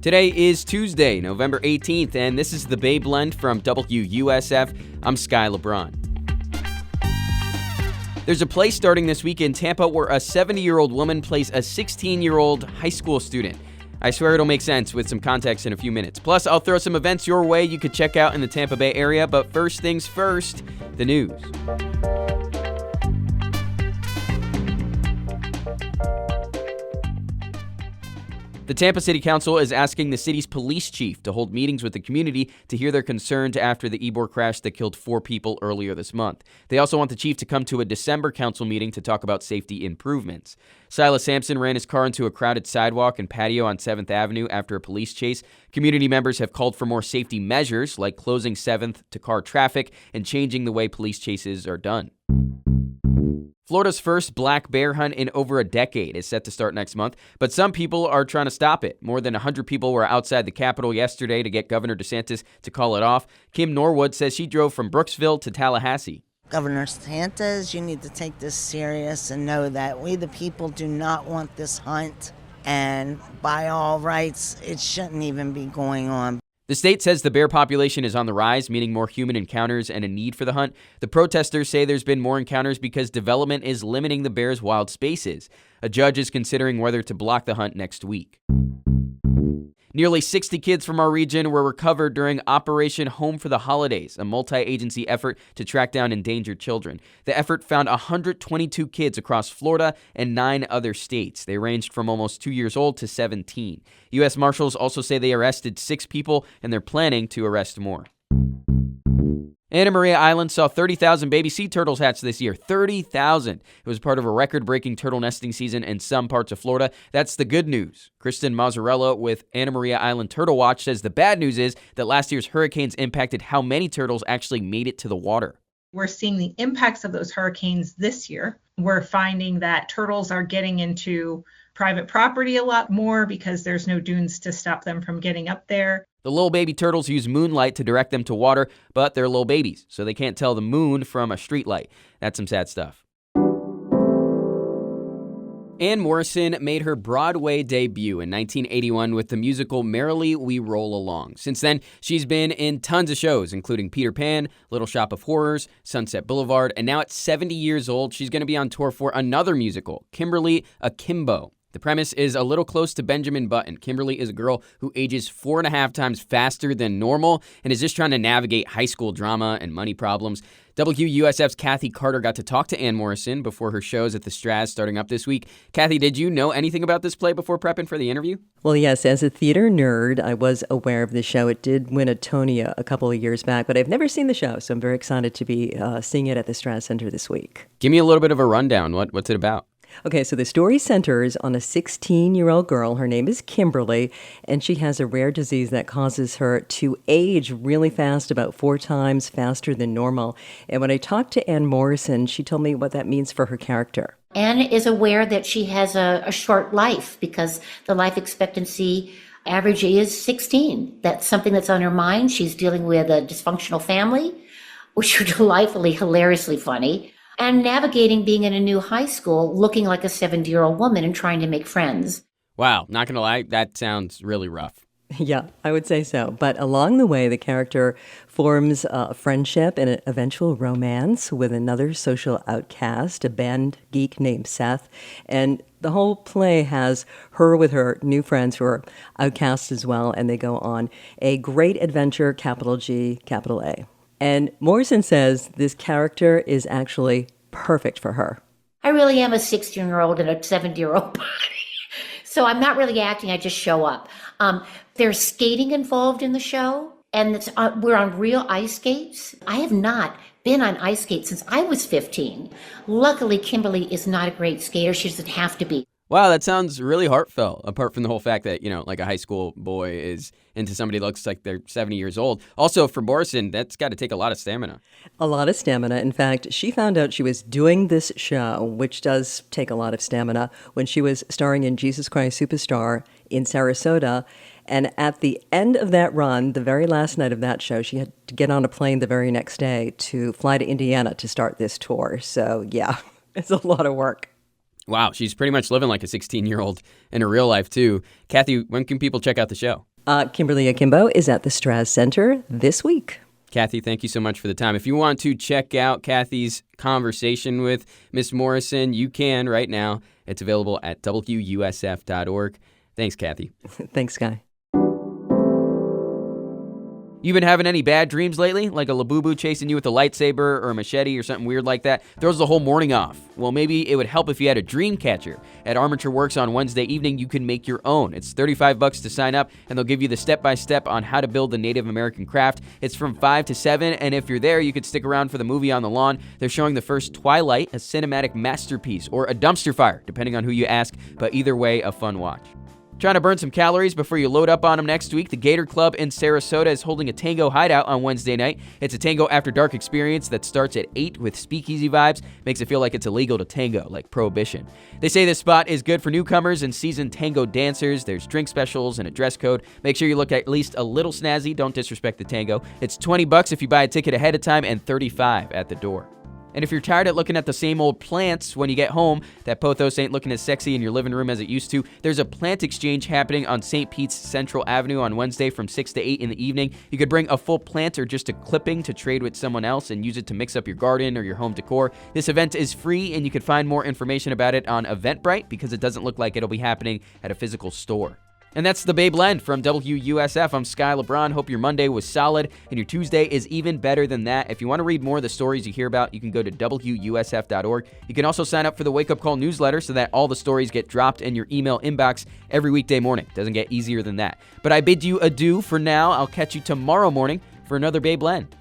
Today is Tuesday, November 18th, and this is the Bay Blend from WUSF. I'm Sky LeBron. There's a play starting this week in Tampa where a 70-year-old woman plays a 16-year-old high school student. I swear it'll make sense with some context in a few minutes. Plus, I'll throw some events your way you could check out in the Tampa Bay area, but first things first, the news. The Tampa City Council is asking the city's police chief to hold meetings with the community to hear their concerns after the Ybor crash that killed 4 people earlier this month. They also want the chief to come to a December council meeting to talk about safety improvements. Silas Sampson ran his car into a crowded sidewalk and patio on 7th Avenue after a police chase. Community members have called for more safety measures like closing 7th to car traffic and changing the way police chases are done. Florida's first black bear hunt in over a decade is set to start next month, but some people are trying to stop it. More than 100 people were outside the Capitol yesterday to get Governor DeSantis to call it off. Kim Norwood says she drove from Brooksville to Tallahassee. Governor DeSantis, you need to take this serious and know that we the people do not want this hunt, and by all rights, it shouldn't even be going on. The state says the bear population is on the rise, meaning more human encounters and a need for the hunt. The protesters say there's been more encounters because development is limiting the bear's wild spaces. A judge is considering whether to block the hunt next week. Nearly 60 kids from our region were recovered during Operation Home for the Holidays, a multi-agency effort to track down endangered children. The effort found 122 kids across Florida and 9 other states. They ranged from almost 2 years old to 17. U.S. Marshals also say they arrested 6 people, and they're planning to arrest more. Anna Maria Island saw 30,000 baby sea turtles hatch this year. 30,000. It was part of a record-breaking turtle nesting season in some parts of Florida. That's the good news. Kristen Mazzarella with Anna Maria Island Turtle Watch says the bad news is that last year's hurricanes impacted how many turtles actually made it to the water. We're seeing the impacts of those hurricanes this year. We're finding that turtles are getting into private property a lot more because there's no dunes to stop them from getting up there. The little baby turtles use moonlight to direct them to water, but they're little babies, so they can't tell the moon from a streetlight. That's some sad stuff. Ann Morrison made her Broadway debut in 1981 with the musical Merrily We Roll Along. Since then, she's been in tons of shows, including Peter Pan, Little Shop of Horrors, Sunset Boulevard, and now at 70 years old, she's going to be on tour for another musical, Kimberly Akimbo. The premise is a little close to Benjamin Button. Kimberly is a girl who ages 4.5 times faster than normal and is just trying to navigate high school drama and money problems. WUSF's Kathy Carter got to talk to Ann Morrison before her shows at the Straz starting up this week. Kathy, did you know anything about this play before prepping for the interview? Well, yes, as a theater nerd, I was aware of the show. It did win a Tony a couple of years back, but I've never seen the show, so I'm very excited to be seeing it at the Straz Center this week. Give me a little bit of a rundown. What's it about? Okay, so the story centers on a 16-year-old girl. Her name is Kimberly, and she has a rare disease that causes her to age really fast, about 4 times faster than normal. And when I talked to Ann Morrison, she told me what that means for her character. Ann is aware that she has a short life because the life expectancy average is 16. That's something that's on her mind. She's dealing with a dysfunctional family, which are delightfully, hilariously funny. And navigating being in a new high school, looking like a 70-year-old woman and trying to make friends. Wow, not gonna lie, that sounds really rough. Yeah, I would say so. But along the way, the character forms a friendship and an eventual romance with another social outcast, a band geek named Seth. And the whole play has her with her new friends who are outcasts as well, and they go on a great adventure, capital G, capital A. And Morrison says this character is actually perfect for her. I really am a 16-year-old in a 70-year-old body. So I'm not really acting, I just show up. There's skating involved in the show, and we're on real ice skates. I have not been on ice skates since I was 15. Luckily, Kimberly is not a great skater. She doesn't have to be. Wow, that sounds really heartfelt, apart from the whole fact that, like a high school boy is into somebody who looks like they're 70 years old. Also, for Morrison, that's got to take a lot of stamina. A lot of stamina. In fact, she found out she was doing this show, which does take a lot of stamina, when she was starring in Jesus Christ Superstar in Sarasota. And at the end of that run, the very last night of that show, she had to get on a plane the very next day to fly to Indiana to start this tour. So, yeah, it's a lot of work. Wow, she's pretty much living like a 16-year-old in her real life, too. Kathy, when can people check out the show? Kimberly Akimbo is at the Straz Center this week. Kathy, thank you so much for the time. If you want to check out Kathy's conversation with Miss Morrison, you can right now. It's available at WUSF.org. Thanks, Kathy. Thanks, Guy. You been having any bad dreams lately? Like a Labubu chasing you with a lightsaber or a machete or something weird like that? Throws the whole morning off. Well, maybe it would help if you had a dream catcher. At Armature Works on Wednesday evening, you can make your own. It's $35 to sign up, and they'll give you the step-by-step on how to build the Native American craft. It's from 5 to 7, and if you're there, you could stick around for the movie on the lawn. They're showing the first Twilight, a cinematic masterpiece, or a dumpster fire, depending on who you ask, but either way, a fun watch. Trying to burn some calories before you load up on them next week? The Gator Club in Sarasota is holding a tango hideout on Wednesday night. It's a tango after dark experience that starts at 8 with speakeasy vibes. Makes it feel like it's illegal to tango, like Prohibition. They say this spot is good for newcomers and seasoned tango dancers. There's drink specials and a dress code. Make sure you look at least a little snazzy. Don't disrespect the tango. It's $20 if you buy a ticket ahead of time and $35 at the door. And if you're tired of looking at the same old plants when you get home, that pothos ain't looking as sexy in your living room as it used to, there's a plant exchange happening on St. Pete's Central Avenue on Wednesday from 6 to 8 in the evening. You could bring a full plant or just a clipping to trade with someone else and use it to mix up your garden or your home decor. This event is free, and you can find more information about it on Eventbrite because it doesn't look like it'll be happening at a physical store. And that's the Bay Blend from WUSF. I'm Sky LeBron. Hope your Monday was solid and your Tuesday is even better than that. If you want to read more of the stories you hear about, you can go to WUSF.org. You can also sign up for the Wake Up Call newsletter so that all the stories get dropped in your email inbox every weekday morning. Doesn't get easier than that. But I bid you adieu for now. I'll catch you tomorrow morning for another Bay Blend.